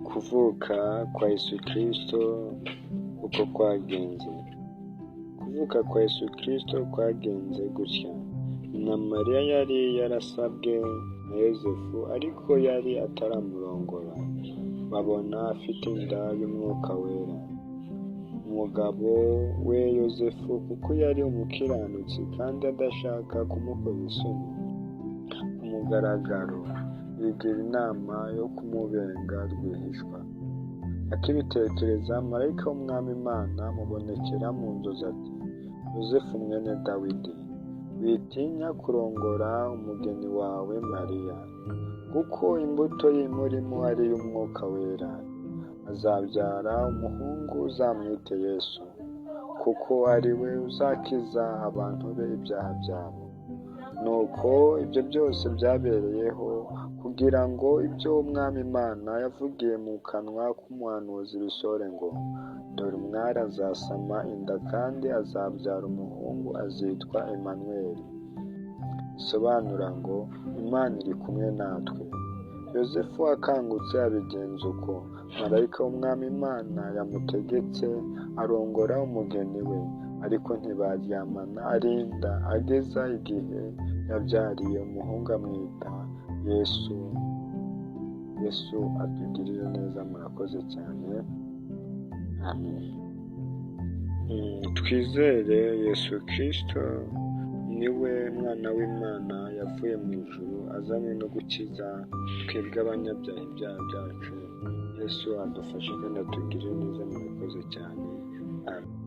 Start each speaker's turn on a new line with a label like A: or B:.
A: Kuvuka kwa Yesu Kristo uko kwagenze. Kuvuka kwa Yesu Kristo kwagenze gutya. Na Mariya yari yarasabwe na Yosefu, ariko yari ataramurongora. Babona afite inda y'Umwuka Wera. Umugabo we Yosefu, kuko yari umukiranutsi kandi adashaka kumukoza isoni ku mugaragaro, yigira inama yo kumubenga rwihishwa. Akibitekereza, marayika w'Umwami Imana amubonekera mu nzozi ati: Yosefu mwene Dawidi, witinya kurongora umugeni wawe Mariya, kuko imbuto y'imurimo ari iy'Umwuka Wera. Azabyara umuhungu, uzamwite Yesu, kuko ari we uzakiza abantu be ibyaha byabo. Nuko ibyo byose byabereyeho kugira ngo ibyo Umwami Imana yavugiye mu kanwa k'umuhanuzi bisohore ngo: dore umwari azasama inda kandi azabyara umuhungu, azitwa Emanuweli. Bisobanura ngo Imana iri kumwe natwe. Yosefu akangutse abigenza uko marayika w'Umwami Imana yamutegetse, arongora umugeni we, ariko ntibaryamana arinda ageza igihe yabyariye umuhungu amwita Yesu. Yesu atugirire neza, murakoze cyane. Amen. Twizere Yesu Kristo niwe mwana w'Imana yavuye mu ijuru, azanywe no gukiza twebwe abanyabyaha ibyaha byacu. Yesu adufashe kandi atugirire neza, murakoze cyane. Amen.